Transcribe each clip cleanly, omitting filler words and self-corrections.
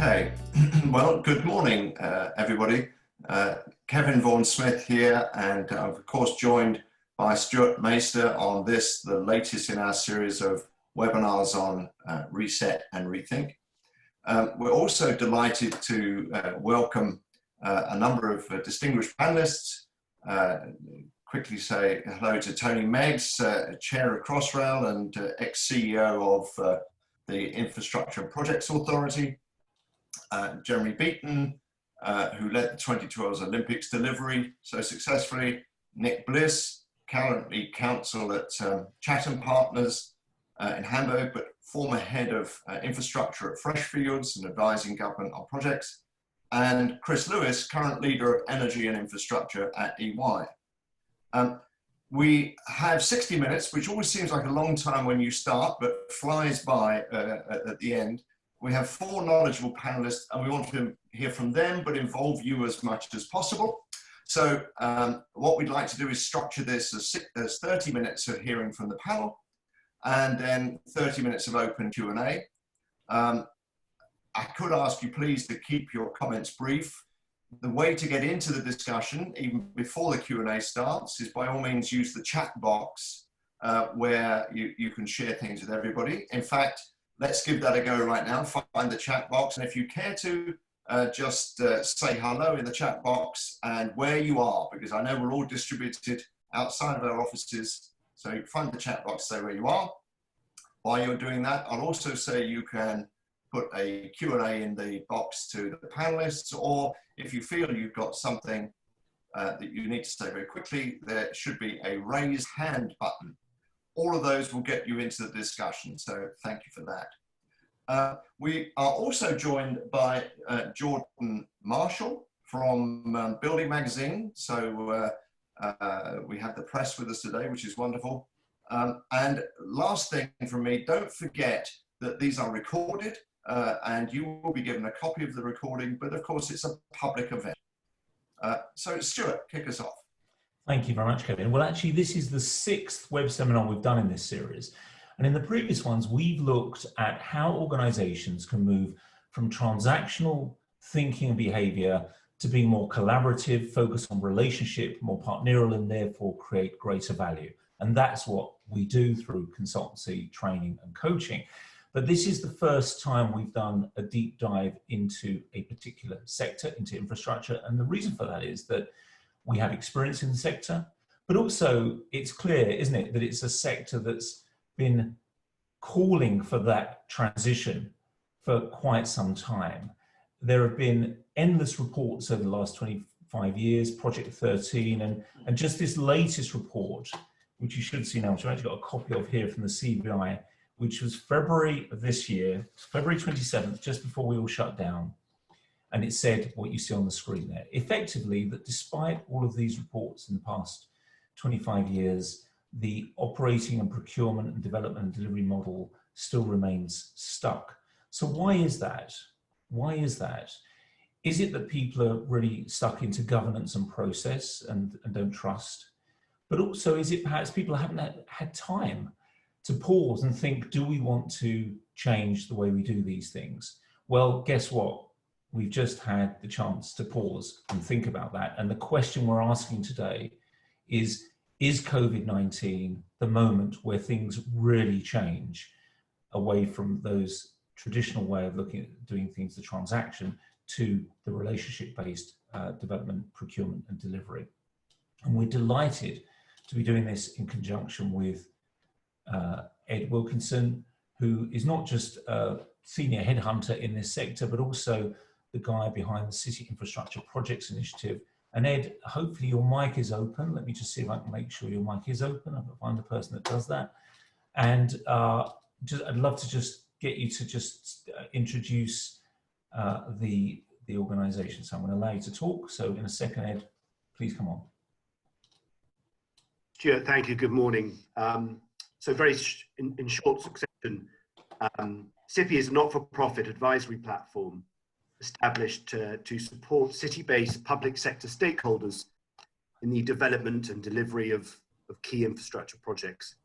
Okay, well, good morning, everybody. Kevin Vaughan-Smith here, and I'm of course joined by Stuart Maister on this, the latest in our series of webinars on Reset and Rethink. We're also delighted to welcome a number of distinguished panelists. Quickly say hello to Tony Meggs, Chair of Crossrail and ex-CEO of the Infrastructure and Projects Authority. Jeremy Beeton, who led the 2012 Olympics delivery so successfully. Nick Bliss, currently counsel at Chatham Partners in Hamburg, but former head of infrastructure at Freshfields and advising government on projects. And Chris Lewis, current leader of energy and infrastructure at EY. We have 60 minutes, which always seems like a long time when you start, but flies by at the end. We have 4 knowledgeable panelists and we want to hear from them, but involve you as much as possible. So what we'd like to do is structure this as 30 minutes of hearing from the panel and then 30 minutes of open Q&A. I could ask you please to keep your comments brief. The way to get into the discussion, even before the Q&A starts, is by all means use the chat box where you can share things with everybody. In fact, let's give that a go right now. Find the chat box, and if you care to, just say hello in the chat box and where you are, because I know we're all distributed outside of our offices. So find the chat box, say where you are. While you're doing that, I'll also say you can put a Q&A in the box to the panelists, or if you feel you've got something that you need to say very quickly, there should be a raise hand button. All of those will get you into the discussion, so thank you for that. We are also joined by Jordan Marshall from Building Magazine. So we have the press with us today, which is wonderful. And last thing from me, don't forget that these are recorded and you will be given a copy of the recording, but of course it's a public event. So Stuart, kick us off. Thank you very much, Kevin. Well, actually, this is the 6th web seminar we've done in this series. And in the previous ones, we've looked at how organizations can move from transactional thinking and behavior to being more collaborative, focus on relationship, more partnerial, and therefore create greater value. And that's what we do through consultancy, training, and coaching. But this is the first time we've done a deep dive into a particular sector, into infrastructure. And the reason for that is that we have experience in the sector, but also it's clear, isn't it, that it's a sector that's been calling for that transition for quite some time. There have been endless reports over the last 25 years, Project 13, and just this latest report, which you should see now, which I've actually got a copy of here from the CBI, which was February of this year, February 27th, just before we all shut down. And it said what you see on the screen there. Effectively, that despite all of these reports in the past 25 years, the operating and procurement and development and delivery model still remains stuck. So why is that? Why is that? Is it that people are really stuck into governance and process and don't trust? But also, is it perhaps people haven't had time to pause and think, do we want to change the way we do these things? Well, guess what? We've just had the chance to pause and think about that. And the question we're asking today is COVID-19 the moment where things really change away from those traditional way of looking at doing things, the transaction, to the relationship-based development, procurement, and delivery? And we're delighted to be doing this in conjunction with Ed Wilkinson, who is not just a senior headhunter in this sector, but also the guy behind the City Infrastructure Projects Initiative. And Ed, hopefully your mic is open. Let me just see if I can make sure your mic is open. I'll find the person that does that. And I'd love to just get you to just introduce the organization. So I'm going to allow you to talk. So in a second, Ed, please come on. Stuart, thank you. Good morning. So very in short succession, CIPI is a not-for-profit advisory platform established to support city-based public sector stakeholders in the development and delivery of key infrastructure projects.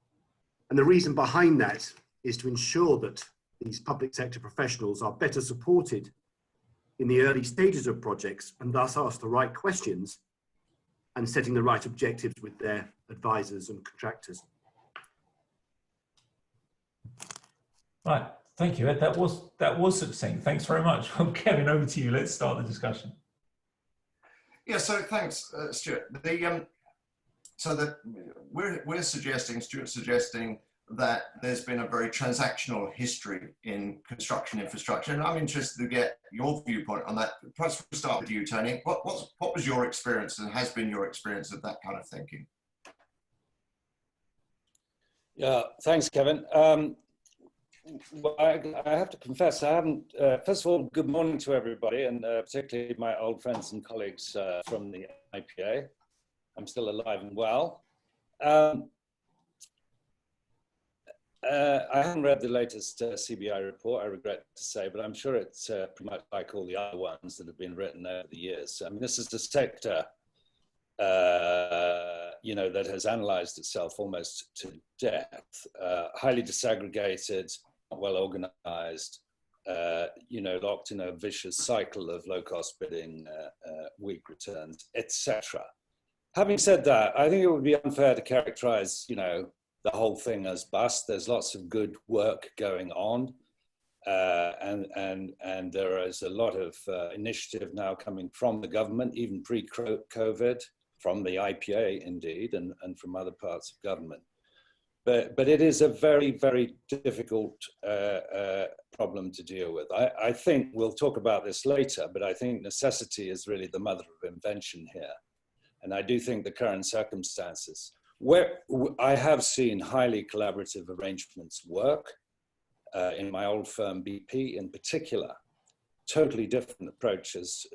And the reason behind that is to ensure that these public sector professionals are better supported in the early stages of projects and thus ask the right questions and setting the right objectives with their advisors and contractors. Right, thank you, Ed. That was succinct. Thanks very much. Well, Kevin, over to you. Let's start the discussion. Yeah, so thanks, Stuart. We're suggesting, Stuart's suggesting, that there's been a very transactional history in construction infrastructure, and I'm interested to get your viewpoint on that. Perhaps we'll start with you, Tony. What was your experience and has been your experience of that kind of thinking? Yeah, thanks, Kevin. Well, I have to confess, I haven't, first of all, good morning to everybody, and particularly my old friends and colleagues from the IPA. I'm still alive and well. I haven't read the latest CBI report, I regret to say, but I'm sure it's pretty much like all the other ones that have been written over the years. I mean, this is the sector, you know, that has analyzed itself almost to death, highly disaggregated, not well organized, you know, locked in a vicious cycle of low-cost bidding, weak returns, etc. Having said that, I think it would be unfair to characterize, you know, the whole thing as bust. There's lots of good work going on, and there is a lot of initiative now coming from the government, even pre-COVID, from the IPA indeed, and from other parts of government. But it is a very, very difficult problem to deal with. I think we'll talk about this later, but I think necessity is really the mother of invention here. And I do think the current circumstances, where I have seen highly collaborative arrangements work, in my old firm BP in particular, totally different approaches.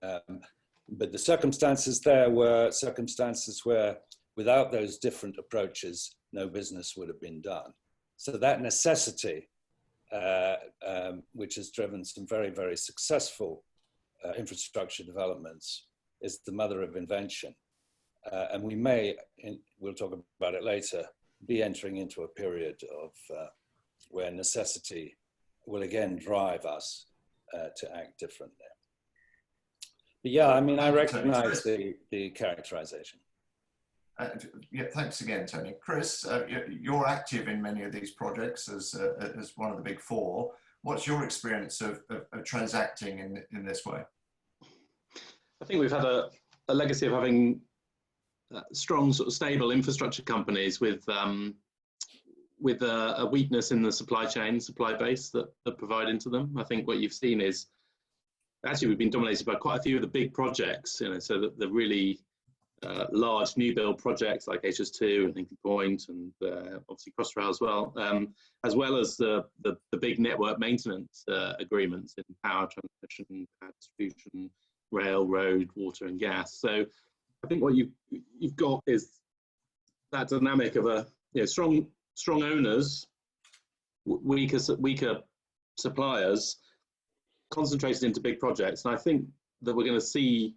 But the circumstances there were circumstances where without those different approaches, no business would have been done. So that necessity, which has driven some very, very successful infrastructure developments, is the mother of invention. And we may, we'll talk about it later, be entering into a period of where necessity will again drive us to act differently. But yeah, I mean, I recognize the characterization. Yeah, thanks again, Tony. Chris, you're active in many of these projects as one of the big four. What's your experience of transacting in this way? I think we've had a legacy of having strong, sort of stable infrastructure companies with a weakness in the supply chain, supply base that provide into them. I think what you've seen is actually we've been dominated by quite a few of the big projects, you know, so that the really large new build projects like HS2 and Hinkley Point and obviously Crossrail as well as the big network maintenance agreements in power transmission, power distribution, rail, road, water and gas. So I think what you've got is that dynamic of a, you know, strong owners, weaker suppliers concentrated into big projects. And I think that we're going to see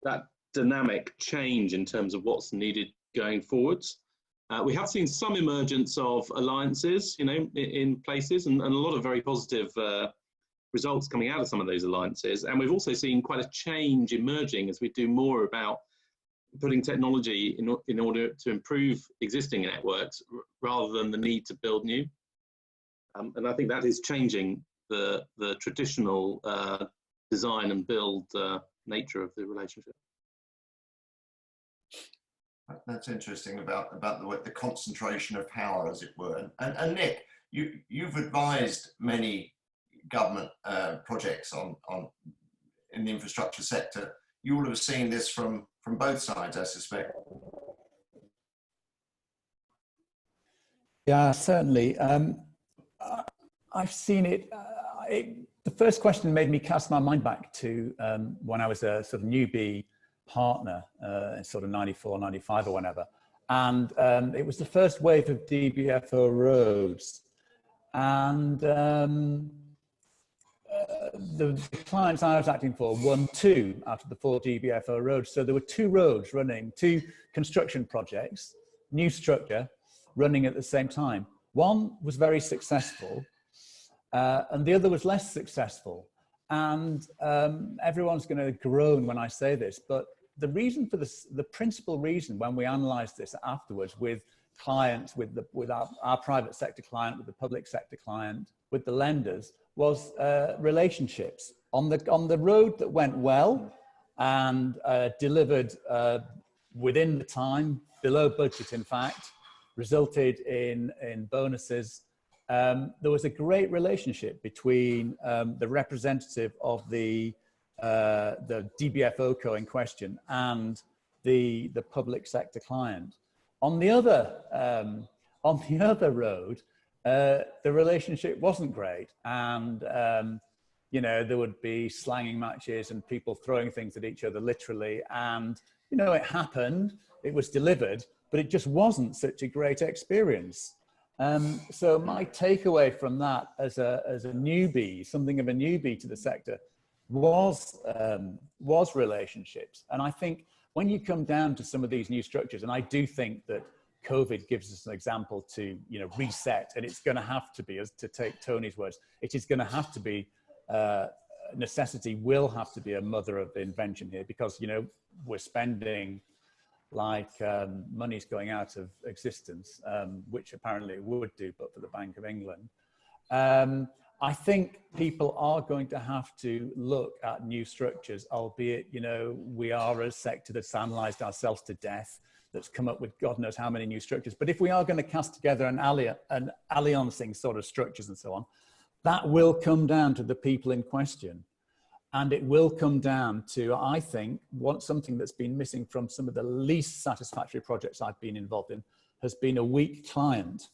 that dynamic change in terms of what's needed going forwards. We have seen some emergence of alliances, you know, in places, and a lot of very positive results coming out of some of those alliances. And we've also seen quite a change emerging as we do more about putting technology in order to improve existing networks rather than the need to build new. And I think that is changing the traditional design and build nature of the relationship. That's interesting about the concentration of power, as it were. And Nick, you've advised many government projects in the infrastructure sector. You will have seen this from both sides, I suspect. Yeah, certainly. I've seen it. The first question made me cast my mind back to when I was a sort of newbie partner in sort of 94, 95 or whenever. And it was the first wave of DBFO roads. And the clients I was acting for won 2 out of the 4 DBFO roads. So there were 2 roads running, 2 construction projects, new structure, running at the same time. One was very successful and the other was less successful. And everyone's going to groan when I say this, but the reason for this, the principal reason when we analysed this afterwards with clients, with our private sector client, with the public sector client, with the lenders, was relationships. On the road that went well and delivered within the time, below budget in fact, resulted in bonuses. There was a great relationship between the representative of the DBFO co in question and the public sector client. On the other road, the relationship wasn't great, and you know, there would be slanging matches and people throwing things at each other literally, and you know, it happened, it was delivered, but it just wasn't such a great experience. So my takeaway from that as a newbie, something of a newbie to the sector, was relationships. And I think when you come down to some of these new structures, and I do think that COVID gives us an example to, you know, reset, and it's going to have to be, as to take Tony's words, it is going to have to be, necessity will have to be a mother of invention here, because, you know, we're spending like money's going out of existence, which apparently it would do, but for the Bank of England. I think people are going to have to look at new structures, albeit, you know, we are a sector that's analysed ourselves to death, that's come up with God knows how many new structures. But if we are going to cast together an alliancing sort of structures and so on, that will come down to the people in question. And it will come down to, I think, something that's been missing from some of the least satisfactory projects I've been involved in has been a weak client.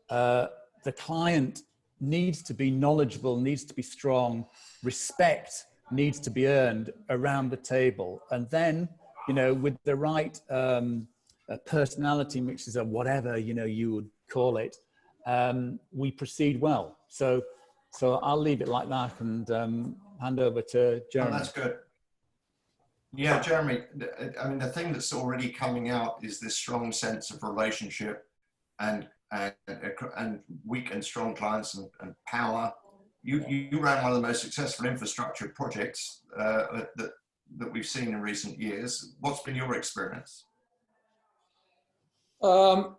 The client needs to be knowledgeable, needs to be strong, respect needs to be earned around the table. And then, you know, with the right personality mixes or whatever, you know, you would call it, we proceed well. So I'll leave it like that and hand over to Jeremy. Oh, that's good. Yeah, Jeremy, I mean, the thing that's already coming out is this strong sense of relationship and weak and strong clients and power. You ran one of the most successful infrastructure projects that we've seen in recent years. What's been your experience? I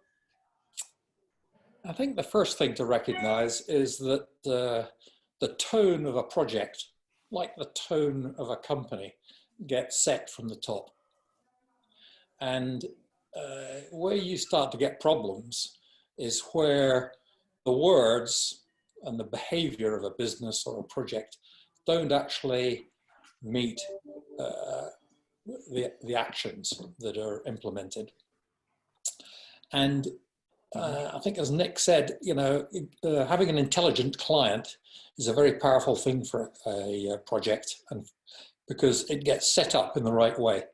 think the first thing to recognize is that the tone of a project, like the tone of a company, gets set from the top. And where you start to get problems is where the words and the behavior of a business or a project don't actually meet the actions that are implemented. And I think, as Nick said, you know, having an intelligent client is a very powerful thing for a project, and because it gets set up in the right way.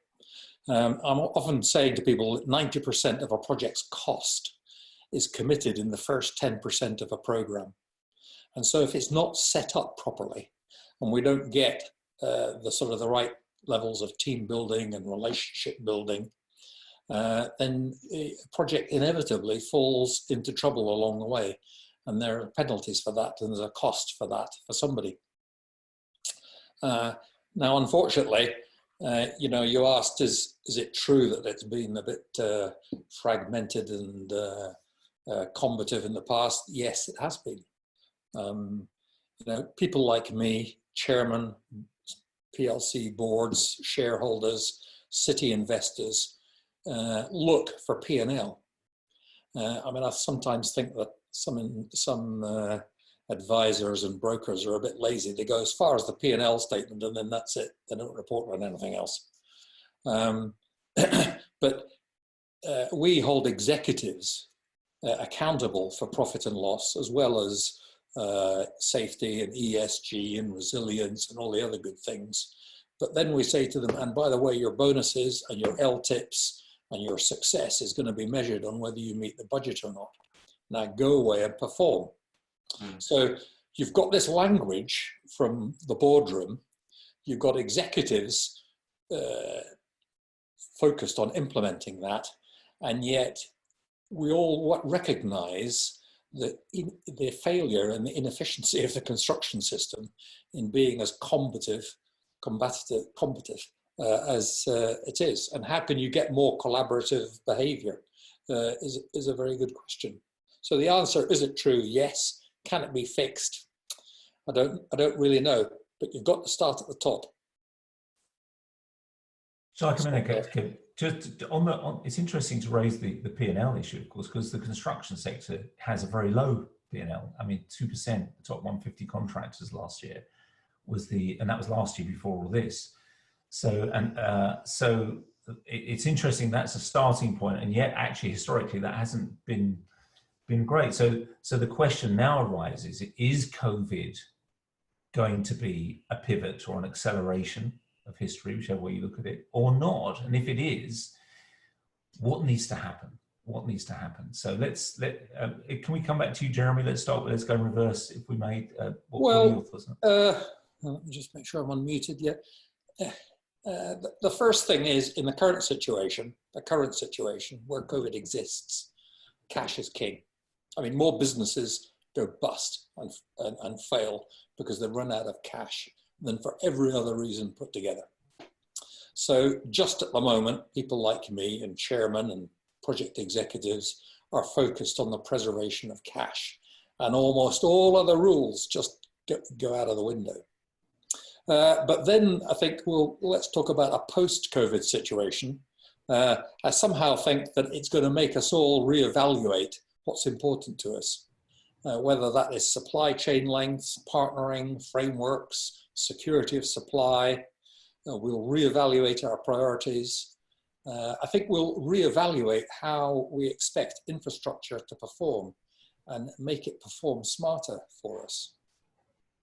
I'm often saying to people that 90% of a project's cost is committed in the first 10% of a program. And so if it's not set up properly, and we don't get the right levels of team building and relationship building, then the project inevitably falls into trouble along the way. And there are penalties for that, and there's a cost for that for somebody. Now, unfortunately, you know, you asked, is it true that it's been a bit fragmented and combative in the past? Yes, it has been. You know, people like me, chairman, PLC boards, shareholders, city investors, look for P&L. I mean, I sometimes think that some advisors and brokers are a bit lazy. They go as far as the P&L statement and then that's it. They don't report on anything else. But we hold executives accountable for profit and loss, as well as safety and ESG and resilience and all the other good things. But then we say to them, and by the way, your bonuses and your LTIPs and your success is going to be measured on whether you meet the budget or not. Now go away and perform. So you've got this language from the boardroom, you've got executives focused on implementing that, and yet we all recognize the failure and the inefficiency of the construction system in being as combative as it is. And how can you get more collaborative behavior is a very good question. So the answer, is it true? Yes. Can it be fixed? I don't really know, but you've got to start at the top. Shall I come in there, Kev? Just it's interesting to raise the P&L issue, of course, because the construction sector has a very low P&L. I mean, 2%, the top 150 contractors last year and that was last year before all this. So it's interesting, that's a starting point, and yet actually historically that hasn't been great. So the question now arises: is COVID going to be a pivot or an acceleration of history, whichever way you look at it, or not? And if it is, what needs to happen? What needs to happen? So can we come back to you, Jeremy? Let's go in reverse, if we may. What are your thoughts on it? Let me just make sure I'm unmuted yet. The first thing is, in the current situation where COVID exists, cash is king. I mean, more businesses go bust and fail because they run out of cash than for every other reason put together. So just at the moment, people like me and chairman and project executives are focused on the preservation of cash, and almost all other rules just go out of the window. But then I think let's talk about a post-COVID situation. I somehow think that it's going to make us all reevaluate what's important to us, whether that is supply chain lengths, partnering, frameworks, security of supply. We'll reevaluate our priorities. I think we'll reevaluate how we expect infrastructure to perform and make it perform smarter for us.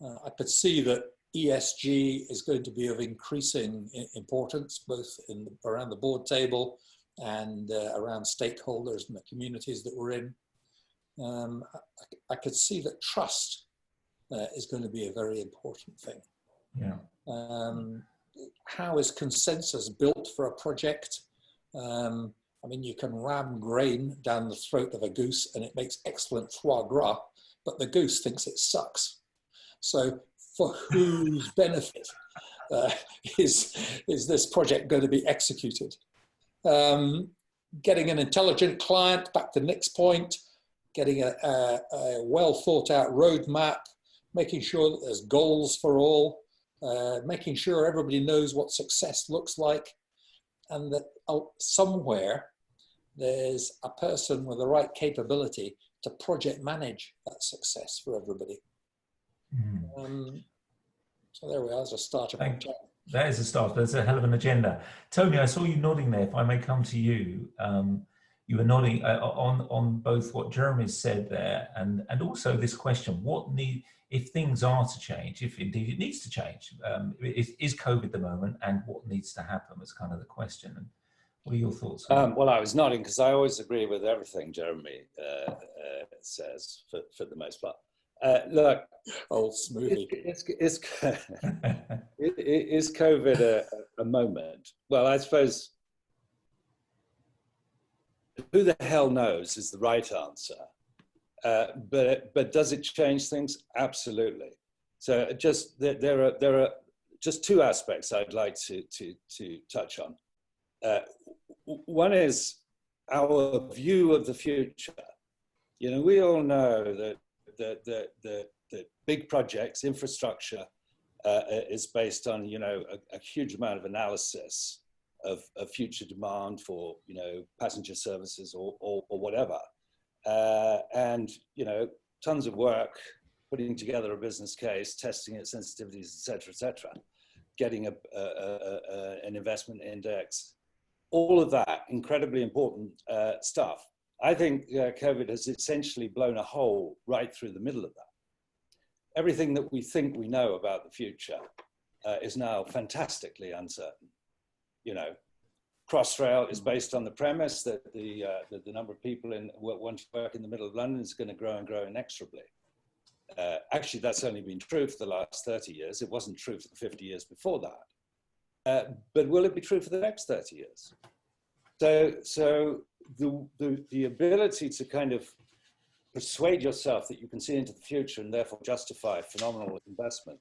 I could see that ESG is going to be of increasing importance, both around the board table and around stakeholders and the communities that we're in. I could see that trust is going to be a very important thing. Yeah. How is consensus built for a project? I mean, you can ram grain down the throat of a goose and it makes excellent foie gras, but the goose thinks it sucks. So for whose benefit is this project going to be executed? Getting an intelligent client, back to Nick's point, getting a well thought out roadmap, making sure that there's goals for all, making sure everybody knows what success looks like, and that somewhere there's a person with the right capability to project manage that success for everybody. So there we are, as a starter. That is a start. That's a hell of an agenda. Tony, I saw you nodding there. If I may come to you, you were nodding on both what Jeremy said there and also this question: if things are to change, if indeed it needs to change, is COVID the moment, and what needs to happen? Was kind of the question. And what are your thoughts? Well, I was nodding because I always agree with everything Jeremy says for the most part. Look, old smoothie. Is COVID a moment? Well, I suppose who the hell knows is the right answer. But does it change things? Absolutely. So there are just two aspects I'd like to touch on. One is our view of the future. You know, we all know that the big projects, infrastructure, is based on, you know, a huge amount of analysis of future demand for, you know, passenger services or whatever. And, you know, tons of work, putting together a business case, testing its sensitivities, et cetera, getting an investment index, all of that incredibly important stuff. I think COVID has essentially blown a hole right through the middle of that. Everything that we think we know about the future is now fantastically uncertain. You know, Crossrail is based on the premise that the number of people want to work in the middle of London is going to grow and grow inexorably. Actually, that's only been true for the last 30 years. It wasn't true for the 50 years before that. But will it be true for the next 30 years? So the ability to kind of persuade yourself that you can see into the future and therefore justify phenomenal investment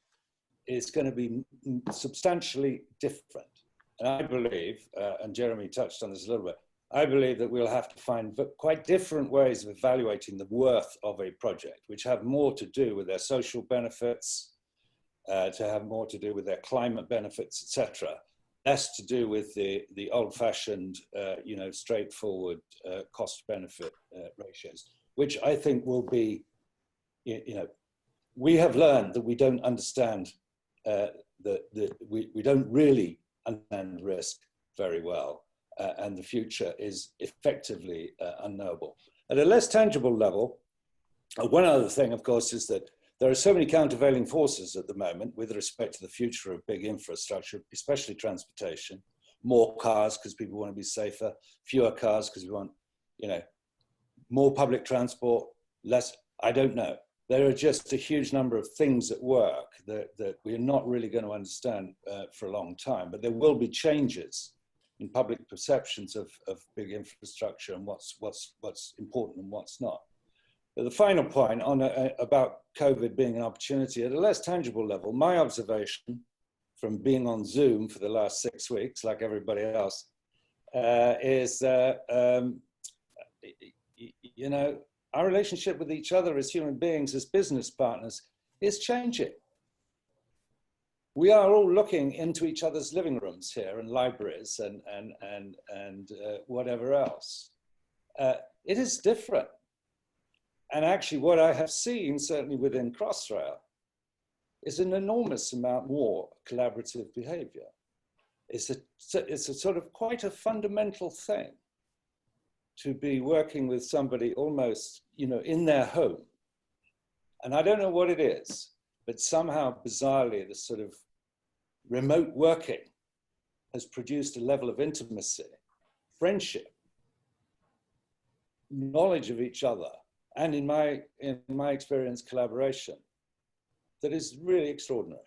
is going to be substantially different. And I believe, and Jeremy touched on this a little bit, I believe that we'll have to find quite different ways of evaluating the worth of a project, which have more to do with their social benefits, to have more to do with their climate benefits, etc., less to do with the old-fashioned, straightforward cost-benefit ratios, which I think will be, we have learned that we don't understand, we don't really understand risk very well, and the future is effectively unknowable. At a less tangible level, one other thing, of course, is that there are so many countervailing forces at the moment with respect to the future of big infrastructure, especially transportation. More cars because people want to be safer, fewer cars because we want, more public transport, less, I don't know. There are just a huge number of things at work that we're not really going to understand for a long time, but there will be changes in public perceptions of big infrastructure and what's important and what's not. But the final point on about COVID being an opportunity at a less tangible level, my observation from being on Zoom for the last 6 weeks, like everybody else, is our relationship with each other as human beings, as business partners, is changing. We are all looking into each other's living rooms here and libraries and whatever else. It is different. And actually what I have seen, certainly within Crossrail, is an enormous amount more collaborative behavior. It's a sort of quite a fundamental thing to be working with somebody almost, in their home. And I don't know what it is, but somehow bizarrely, this sort of remote working has produced a level of intimacy, friendship, knowledge of each other, and in my experience, collaboration, that is really extraordinary.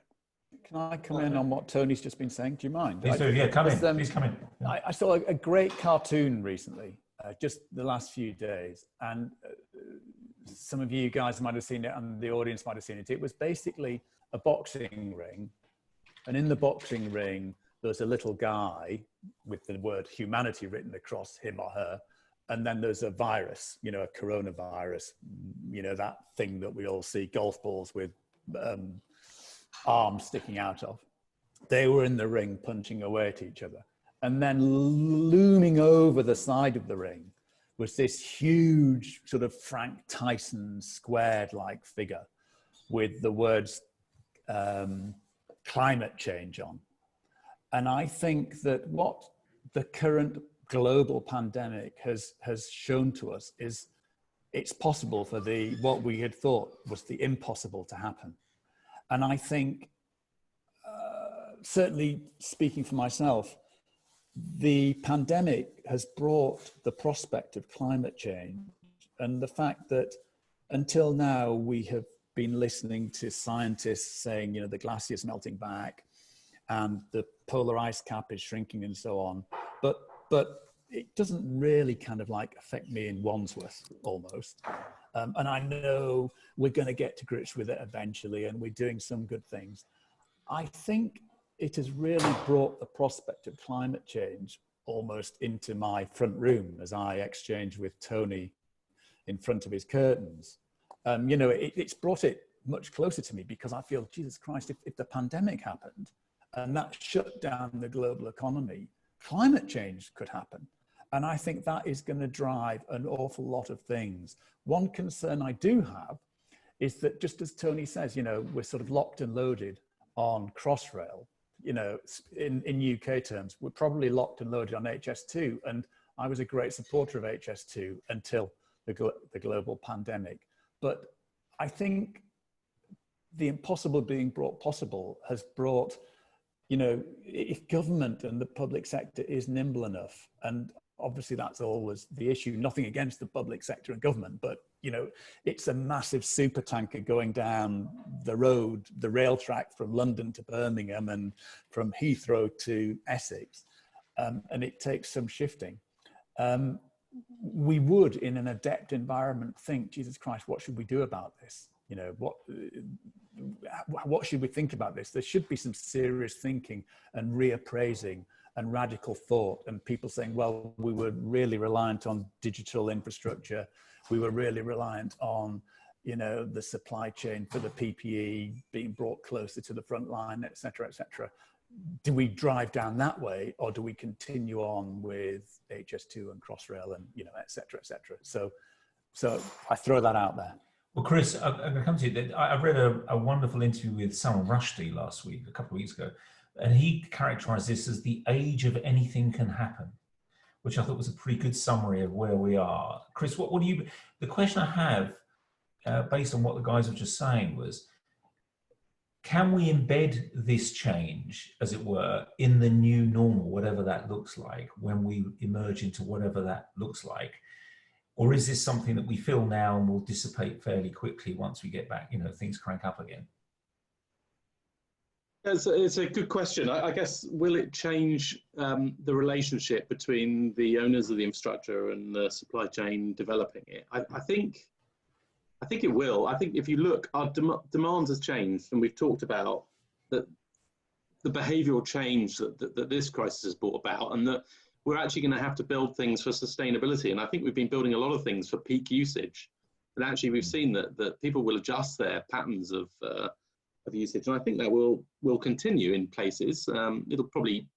Can I come in on what Tony's just been saying? Do you mind? Please do, yeah, come in, please come in. Yeah. I saw a great cartoon recently, just the last few days, and some of you guys might have seen it and the audience might have seen it. It was basically a boxing ring, and in the boxing ring, there's a little guy with the word humanity written across him or her, and then there's a virus, a coronavirus, that thing that we all see, golf balls with arms sticking out of. They were in the ring punching away at each other. And then looming over the side of the ring was this huge sort of Frank Tyson squared-like figure with the words climate change on. And I think that what the current global pandemic has shown to us is it's possible for what we had thought was the impossible to happen. And I think, certainly speaking for myself, the pandemic has brought the prospect of climate change and the fact that until now we have been listening to scientists saying, the glacier's melting back and the polar ice cap is shrinking and so on. But it doesn't really kind of like affect me in Wandsworth almost. And I know we're going to get to grips with it eventually and we're doing some good things. I think it has really brought the prospect of climate change almost into my front room as I exchange with Tony in front of his curtains. It's brought it much closer to me because I feel, Jesus Christ, if the pandemic happened and that shut down the global economy, climate change could happen. And I think that is going to drive an awful lot of things. One concern I do have is that, just as Tony says, we're sort of locked and loaded on Crossrail. In UK terms, we're probably locked and loaded on HS2. And I was a great supporter of HS2 until the global pandemic. But I think the impossible being brought possible has brought, if government and the public sector is nimble enough, and obviously that's always the issue, nothing against the public sector and government, but it's a massive super tanker going down the road, the rail track from London to Birmingham and from Heathrow to Essex. And it takes some shifting. we would, in an adept environment, think, Jesus Christ, what should we do about this? You know, what should we think about this? There should be some serious thinking and reappraising and radical thought, and people saying, well, we were really reliant on digital infrastructure. We were really reliant on, you know, the supply chain for the PPE being brought closer to the front line, et cetera, et cetera. Do we drive down that way, or do we continue on with HS2 and Crossrail and, you know, et cetera, et cetera? So I throw that out there. Well, Chris, I'm going to come to you. I read a wonderful interview with Salman Rushdie last week, a couple of weeks ago, and he characterized this as the age of anything can happen, which I thought was a pretty good summary of where we are. Chris, what do you, the question I have, based on what the guys were just saying, was, can we embed this change, as it were, in the new normal, whatever that looks like, when we emerge into whatever that looks like? Or is this something that we feel now and will dissipate fairly quickly once we get back, you know, things crank up again? It's a good question. I guess, will it change the relationship between the owners of the infrastructure and the supply chain developing it? I think it will. I think if you look, our demand has changed, and we've talked about that the behavioural change that this crisis has brought about, and that we're actually going to have to build things for sustainability. And I think we've been building a lot of things for peak usage, and actually we've seen that people will adjust their patterns of usage, and I think that will continue in places. It'll probably,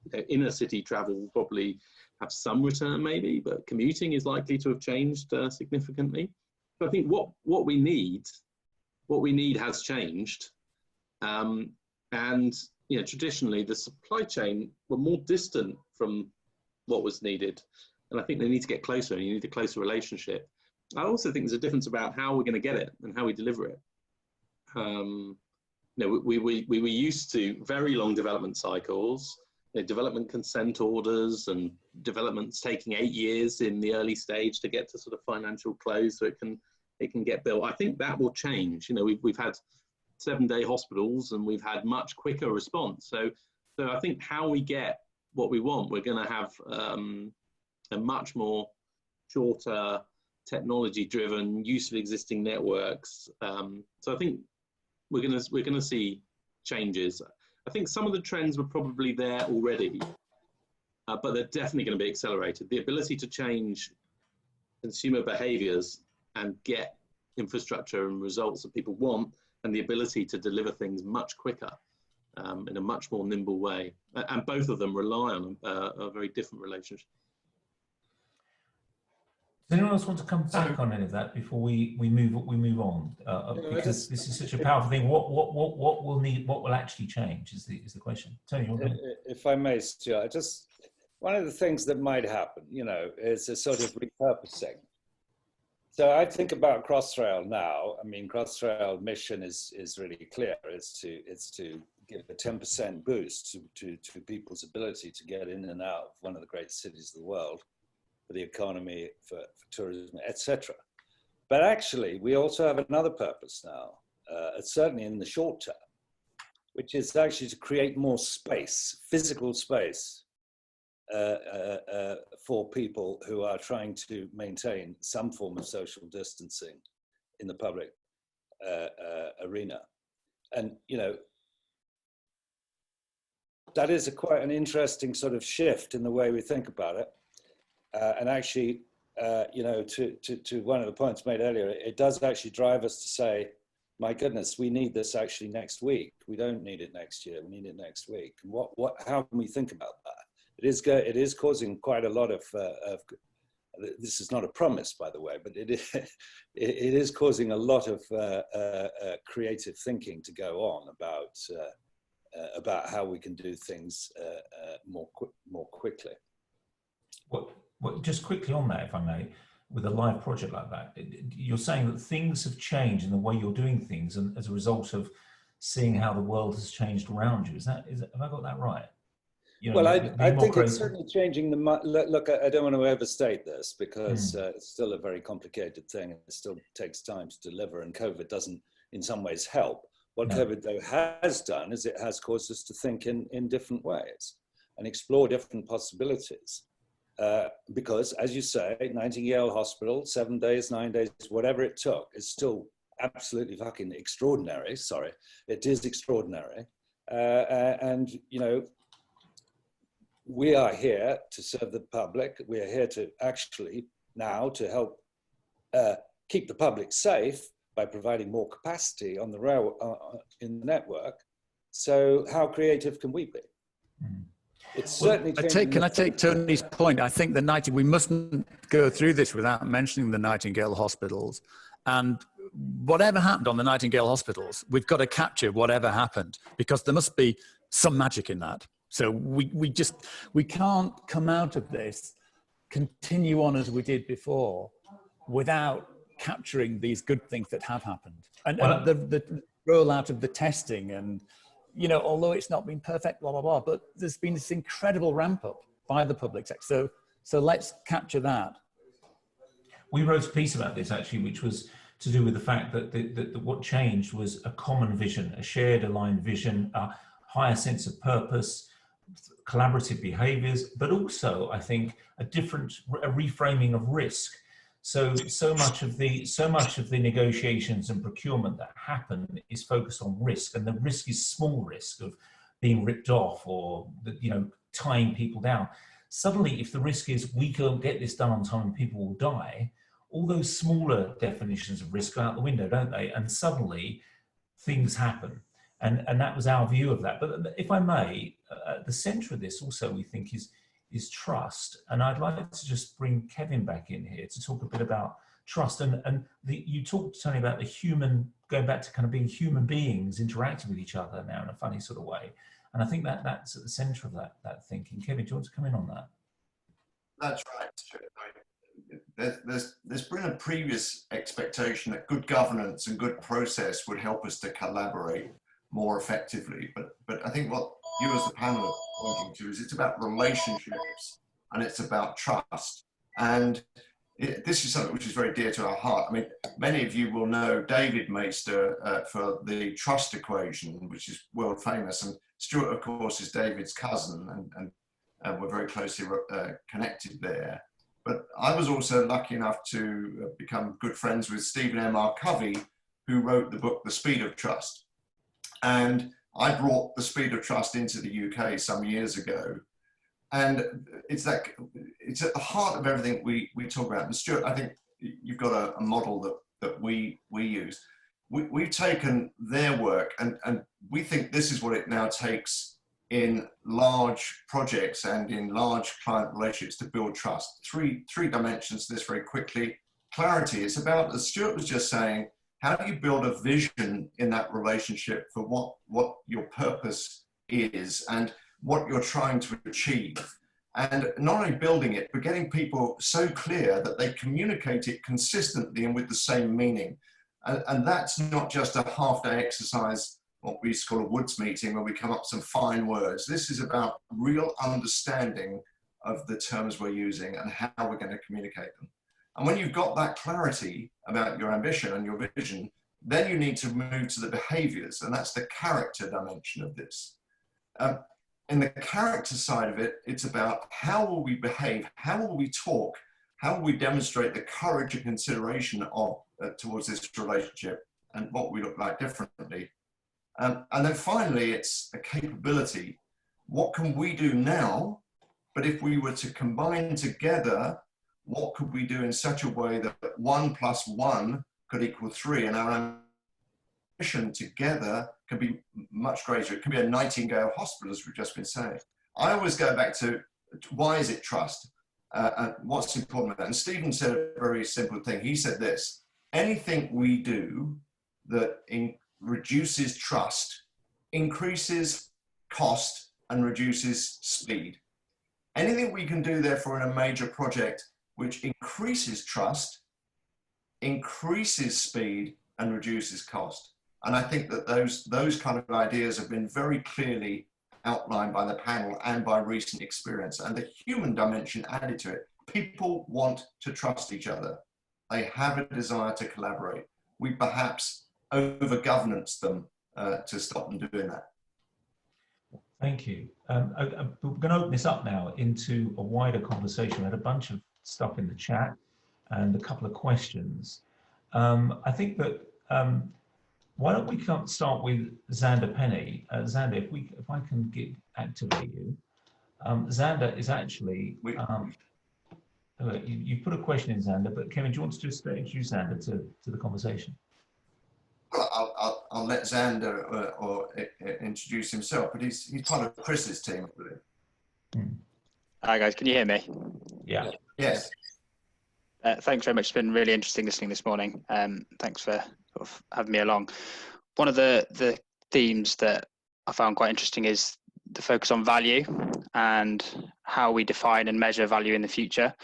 you know, inner city travel will probably have some return maybe, but commuting is likely to have changed significantly. So I think what we need has changed, and you know, traditionally the supply chain were more distant from what was needed, and I think they need to get closer, and you need a closer relationship. I also think there's a difference about how we're going to get it and how we deliver it. You know, we were used to very long development cycles, you know, development consent orders, and developments taking 8 years in the early stage to get to sort of financial close, so it can get built. I think that will change. You know, we've had 7-day hospitals, and we've had much quicker response. So I think how we get what we want, we're going to have a much more shorter, technology-driven use of existing networks. So I think we're going to see changes. I think some of the trends were probably there already, but they're definitely going to be accelerated. The ability to change consumer behaviours and get infrastructure and results that people want, and the ability to deliver things much quicker in a much more nimble way. And both of them rely on a very different relationship. Does anyone else want to come back on any of that before we move on? Because this is such a powerful thing. What will actually change is the question. Tony, if I may, Stuart, just one of the things that might happen, you know, is a sort of repurposing. So I think about Crossrail now. I mean, Crossrail mission is really clear. It's to give a 10% boost to people's ability to get in and out of one of the great cities of the world, for the economy, for tourism, etc. But actually, we also have another purpose now, certainly in the short term, which is actually to create more space, physical space, for people who are trying to maintain some form of social distancing in the public arena. And, you know, that is quite an interesting sort of shift in the way we think about it. And actually, you know, to one of the points made earlier, it does actually drive us to say, my goodness, we need this actually next week. We don't need it next year. We need it next week. And how can we think about that? It is causing quite a lot of this is not a promise, by the way, but it is causing a lot of creative thinking to go on about how we can do things more quickly. Well, just quickly on that, if I may, with a live project like that, you're saying that things have changed in the way you're doing things, and as a result of seeing how the world has changed around you. Have I got that right? You know, well, I think it's certainly changing the. Look, I don't want to overstate this, because it's still a very complicated thing, and it still takes time to deliver, and COVID doesn't, in some ways, help. What COVID, though, has done is it has caused us to think in different ways and explore different possibilities. because, as you say, Nightingale Hospital, 7 days, 9 days, whatever it took, is still absolutely fucking extraordinary. Sorry, it is extraordinary. And, you know, we are here to serve the public. We are here to actually now to help keep the public safe by providing more capacity on the rail in the network. So how creative can we be? It's certainly. Can I take Tony's point? I think we mustn't go through this without mentioning the Nightingale hospitals. And whatever happened on the Nightingale hospitals, we've got to capture whatever happened, because there must be some magic in that. So we can't come out of this, continue on as we did before, without capturing these good things that have happened. And the rollout of the testing, and, you know, although it's not been perfect, blah, blah, blah, but there's been this incredible ramp up by the public sector. So let's capture that. We wrote a piece about this, actually, which was to do with the fact that what changed was a common vision, a shared aligned vision, a higher sense of purpose, collaborative behaviors, but also, I think, a reframing of risk. So much of the negotiations and procurement that happen is focused on risk, and the risk is small risk of being ripped off or, you know, tying people down. Suddenly, if the risk is we can't get this done on time, people will die, all those smaller definitions of risk go out the window, don't they? And suddenly things happen. And that was our view of that. But if I may, at the center of this also, we think, is trust. And I'd like to just bring Kevin back in here to talk a bit about trust. You talked, Tony, about the human, going back to kind of being human beings interacting with each other now in a funny sort of way. And I think that's at the center of that thinking. Kevin, do you want to come in on that? That's right. There's been a previous expectation that good governance and good process would help us to collaborate more effectively. But I think what you as the panel are pointing to is it's about relationships and it's about trust. And this is something which is very dear to our heart. I mean, many of you will know David Maister for the trust equation, which is world famous. And Stuart, of course, is David's cousin, and we're very closely connected there. But I was also lucky enough to become good friends with Stephen M.R. Covey, who wrote the book, The Speed of Trust. And I brought The Speed of Trust into the UK some years ago. And it's at the heart of everything we talk about. And Stuart, I think you've got a model that we use. We've taken their work and we think this is what it now takes in large projects and in large client relationships to build trust. Three dimensions to this very quickly. Clarity is about, as Stuart was just saying, how do you build a vision in that relationship for what your purpose is and what you're trying to achieve? And not only building it, but getting people so clear that they communicate it consistently and with the same meaning. And that's not just a half-day exercise, what we used to call a woods meeting, where we come up with some fine words. This is about real understanding of the terms we're using and how we're going to communicate them. And when you've got that clarity about your ambition and your vision, then you need to move to the behaviors, and that's the character dimension of this. In the character side of it, it's about how will we behave, how will we talk, how will we demonstrate the courage and consideration of towards this relationship, and what we look like differently. And then finally, it's a capability. What can we do now? But if we were to combine together, what could we do in such a way that 1 + 1 could equal 3, and our ambition together can be much greater? It can be a Nightingale hospital, as we've just been saying. I always go back to why is it trust? And what's important about that? And Stephen said a very simple thing. He said this: anything we do that reduces trust increases cost and reduces speed. Anything we can do, therefore, in a major project which increases trust, increases speed, and reduces cost. And I think that those kind of ideas have been very clearly outlined by the panel and by recent experience. And the human dimension added to it. People want to trust each other. They have a desire to collaborate. We perhaps over-governance them to stop them doing that. Thank you. We're going to open this up now into a wider conversation. We had a bunch of stuff in the chat and a couple of questions. I think that why don't we start with Xander Penny? Xander, if I can activate you. Xander is actually, you put a question in, Xander, but Kevin, do you want to just introduce Xander to the conversation? I'll let Xander introduce himself, but he's part of Chris's team, I believe. Hi guys, can you hear me? Yeah. Yes. Thanks very much. It's been really interesting listening this morning. Thanks for sort of having me along. One of the themes that I found quite interesting is the focus on value and how we define and measure value in the future,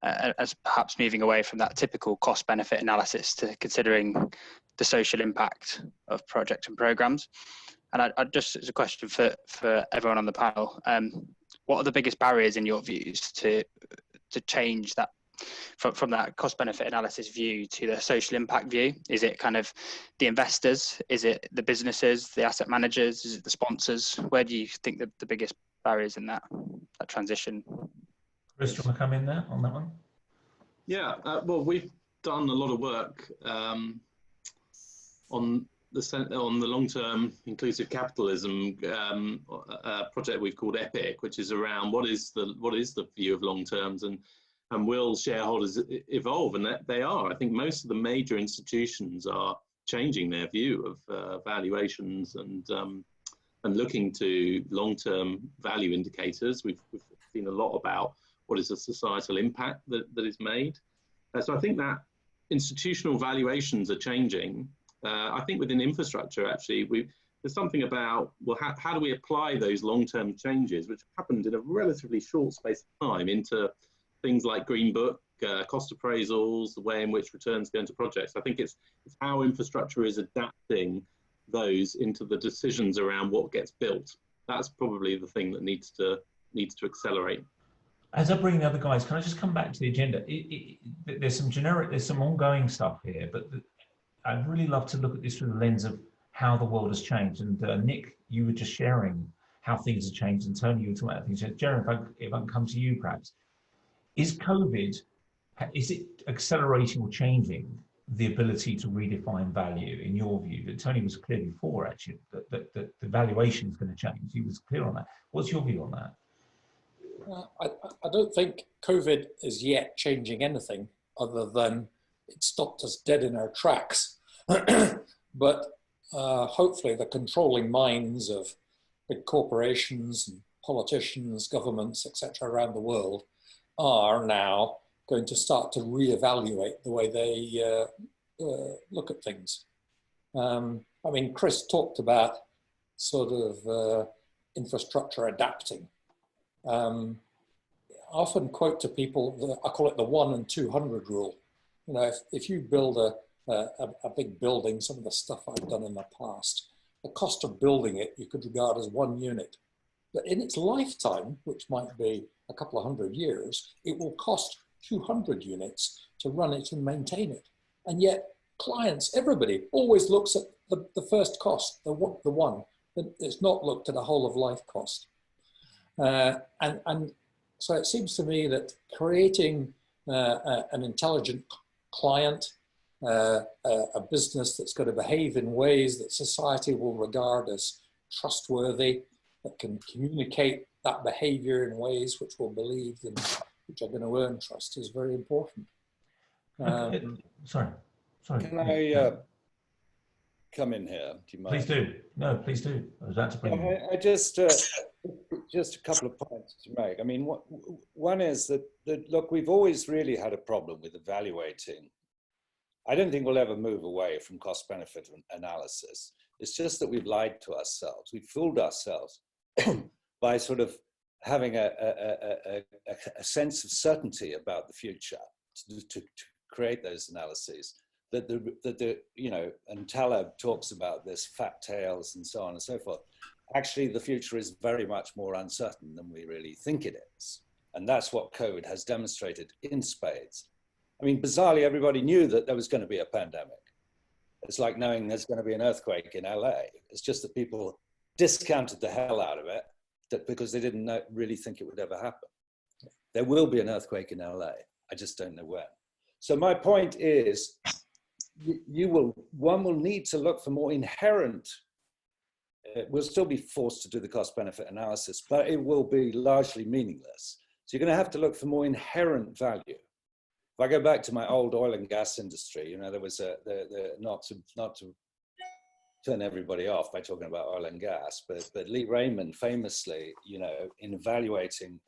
as perhaps moving away from that typical cost-benefit analysis to considering the social impact of projects and programs. And I just, as a question for everyone on the panel, what are the biggest barriers in your views to change that from that cost-benefit analysis view to the social impact view? Is it kind of the investors? Is it the businesses, the asset managers? Is it the sponsors? Where do you think the biggest barriers in that transition? Chris, do you want to come in there on that one? Yeah, well, we've done a lot of work on the long-term inclusive capitalism project we've called EPIC, which is around what is the view of long terms and will shareholders evolve? And that they are. I think most of the major institutions are changing their view of valuations and looking to long-term value indicators. We've seen a lot about what is the societal impact that is made. So I think that institutional valuations are changing. I think within infrastructure, actually, there's something about, well, how do we apply those long-term changes, which happened in a relatively short space of time, into things like Green Book, cost appraisals, the way in which returns go into projects. I think it's how infrastructure is adapting those into the decisions around what gets built. That's probably the thing that needs to accelerate. As I bring the other guys, can I just come back to the agenda? There's some ongoing stuff here, but I'd really love to look at this through the lens of how the world has changed. And Nick, you were just sharing how things have changed, and Tony, you were talking about things. Jeremy, if I can come to you, perhaps. Is COVID, is it accelerating or changing the ability to redefine value, in your view? That Tony was clearly for, actually, that the valuation is going to change. He was clear on that. What's your view on that? I don't think COVID is yet changing anything other than it stopped us dead in our tracks. But hopefully the controlling minds of big corporations and politicians, governments, etc. around the world are now going to start to reevaluate the way they look at things. I mean, Chris talked about sort of infrastructure adapting. I often quote to people, I call it the 1 and 200 rule. You know, if you build a big building, some of the stuff I've done in the past, the cost of building it you could regard as 1 unit. But in its lifetime, which might be a couple of 100 years, it will cost 200 units to run it and maintain it. And yet clients, everybody always looks at the first cost, the one. It's not looked at a whole of life cost. And so it seems to me that creating an intelligent client, a business that's going to behave in ways that society will regard as trustworthy, that can communicate that behavior in ways which will believe and which are going to earn trust is very important. Sorry. Can I come in here? Do you mind? Please do. No, please do. I was about to bring I just a couple of points to make. I mean, one is that look, we've always really had a problem with evaluating. I don't think we'll ever move away from cost-benefit analysis. It's just that we've lied to ourselves. We've fooled ourselves by sort of having a sense of certainty about the future to create those analyses. That the you know, and Taleb talks about this, fat tails and so on and so forth. Actually, the future is very much more uncertain than we really think it is. And that's what COVID has demonstrated in spades. I mean, bizarrely, everybody knew that there was going to be a pandemic. It's like knowing there's going to be an earthquake in LA. It's just that people discounted the hell out of it because they didn't really think it would ever happen. There will be an earthquake in LA. I just don't know when. So my point is, one will need to look for more inherent. We'll still be forced to do the cost-benefit analysis, but it will be largely meaningless. So you're going to have to look for more inherent value. If I go back to my old oil and gas industry, you know, there was not to turn everybody off by talking about oil and gas, but Lee Raymond famously, you know, in evaluating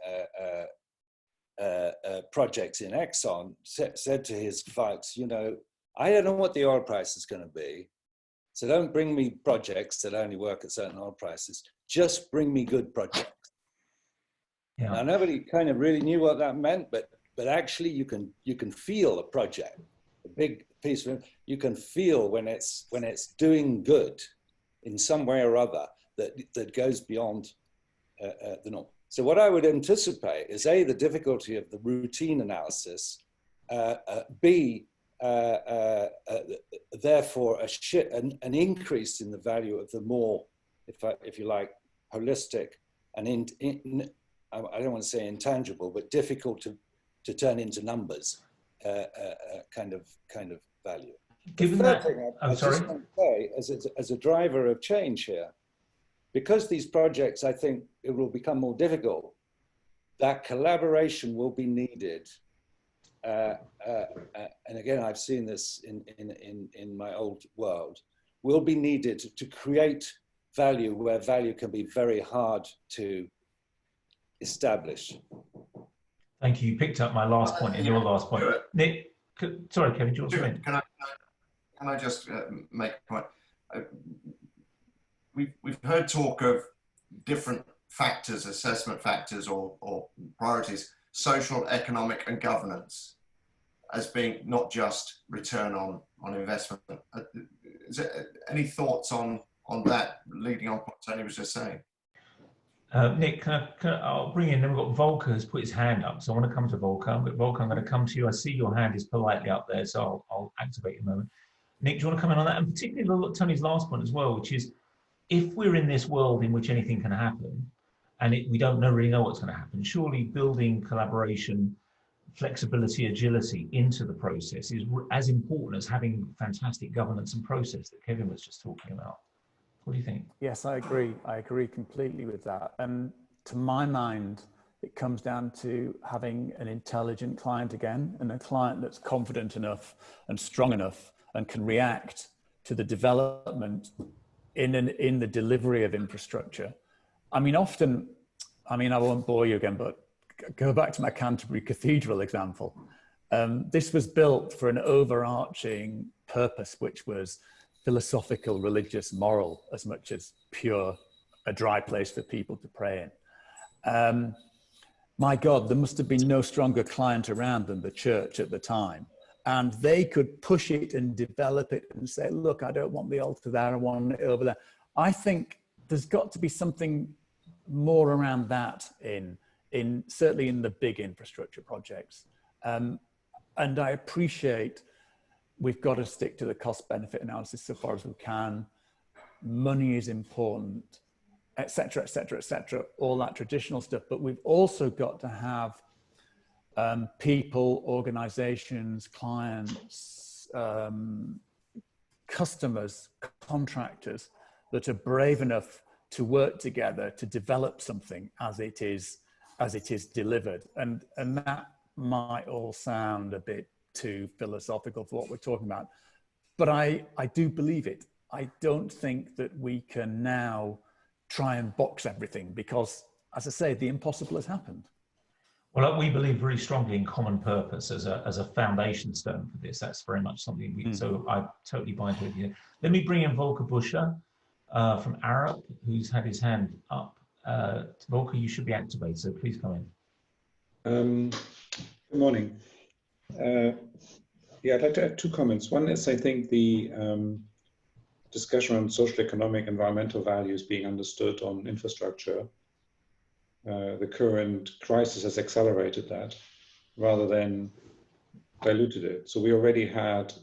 projects in Exxon, said to his folks, you know, I don't know what the oil price is going to be, so don't bring me projects that only work at certain oil prices. Just bring me good projects. Yeah. Now, nobody kind of really knew what that meant, but actually, you can feel a project, a big piece of it. You can feel when it's doing good in some way or other that goes beyond the norm. So what I would anticipate is A, the difficulty of the routine analysis, B, therefore an increase in the value of the more, if you like, holistic and I don't want to say intangible, but difficult to turn into numbers kind of value. Given that, I just want to say, as a driver of change here, because these projects, I think it will become more difficult, that collaboration will be needed. And again, I've seen this in my old world, will be needed to create value where value can be very hard to establish. Thank you. You picked up my last point and your last point. Nick, sorry, Kevin, do you want to say? Can I just make a point? We've heard talk of different factors, assessment factors or priorities, social, economic, and governance, as being not just return on investment. Is there any thoughts on that, leading on what Tony was just saying? Nick, I'll bring in, then we've got Volker who's put his hand up, so I want to come to Volker. But Volker, I'm going to come to you. I see your hand is politely up there, so I'll activate you in a moment. Nick, do you want to come in on that? And particularly Tony's last point as well, which is, if we're in this world in which anything can happen, and we don't really know what's going to happen, surely building collaboration, flexibility, agility into the process is as important as having fantastic governance and process that Kevin was just talking about. What do you think? Yes, I agree. I agree completely with that. And to my mind, it comes down to having an intelligent client again, and a client that's confident enough and strong enough and can react to the development in the delivery of infrastructure. I mean, often, I won't bore you again, but go back to my Canterbury Cathedral example. This was built for an overarching purpose, which was philosophical, religious, moral, as much as pure, a dry place for people to pray in. My God, there must have been no stronger client around than the church at the time. And they could push it and develop it and say, look, I don't want the altar there, I want it over there. I think there's got to be something more around that certainly in the big infrastructure projects. And I appreciate we've got to stick to the cost benefit analysis so far as we can. Money is important, et cetera, all that traditional stuff. But we've also got to have people, organizations, clients, customers, contractors that are brave enough to work together to develop something as it is delivered. And that might all sound a bit too philosophical for what we're talking about, but I do believe it. I don't think that we can now try and box everything because, as I say, the impossible has happened. Well, we believe very strongly in common purpose as a foundation stone for this. That's very much something so I totally buy into it here. Let me bring in Volker Buscher from Arup, who's had his hand up. Volker, you should be activated, so please come in. Good morning. Yeah, I'd like to add two comments. One is, I think the discussion on social, economic, environmental values being understood on infrastructure. The current crisis has accelerated that rather than diluted it. So we already had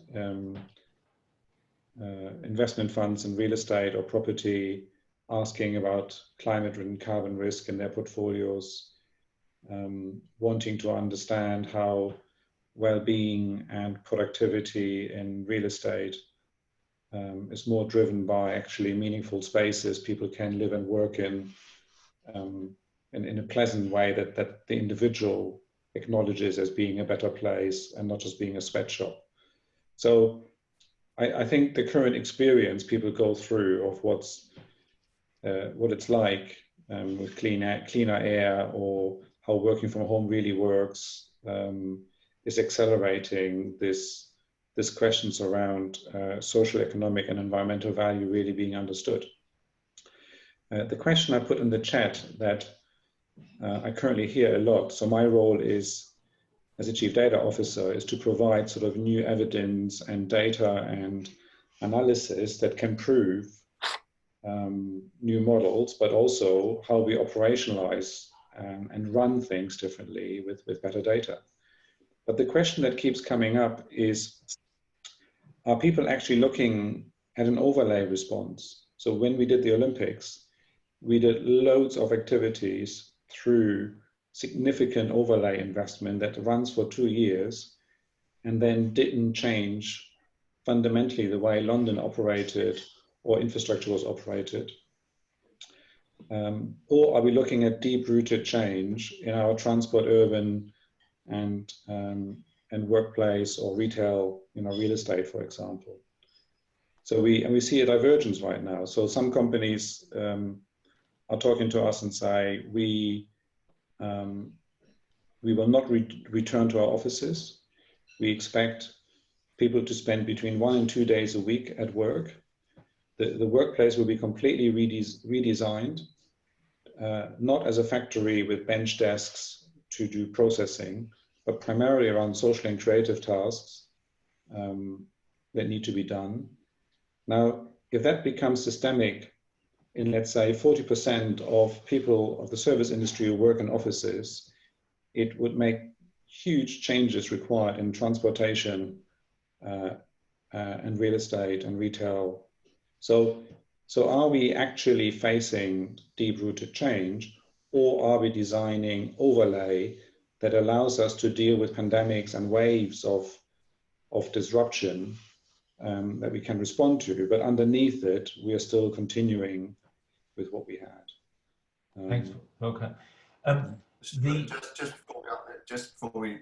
investment funds in real estate or property asking about climate and carbon risk in their portfolios, wanting to understand how well-being and productivity in real estate is more driven by actually meaningful spaces people can live and work in a pleasant way that the individual acknowledges as being a better place and not just being a sweatshop. So I think the current experience people go through of what it's like with cleaner air, or how working from home really works, is accelerating this questions around social, economic, and environmental value really being understood. The question I put in the chat that I currently hear a lot. So my role is, as a Chief Data Officer, is to provide sort of new evidence and data and analysis that can prove new models, but also how we operationalize and run things differently with better data. But the question that keeps coming up is, are people actually looking at an overlay response? So when we did the Olympics, we did loads of activities through significant overlay investment that runs for 2 years and then didn't change fundamentally the way London operated or infrastructure was operated. Or are we looking at deep-rooted change in our transport, urban, and workplace or retail, real estate, for example? So we see a divergence right now. So some companies are talking to us and say, we will not return to our offices. We expect people to spend between 1 and 2 days a week at work. The workplace will be completely redesigned, not as a factory with bench desks to do processing, but primarily around social and creative tasks that need to be done. Now, if that becomes systemic in, let's say, 40% of people of the service industry who work in offices, it would make huge changes required in transportation and real estate and retail. So are we actually facing deep-rooted change, or are we designing overlay that allows us to deal with pandemics and waves of disruption that we can respond to, but underneath it, we are still continuing with what we had. Thanks, okay. Just before we,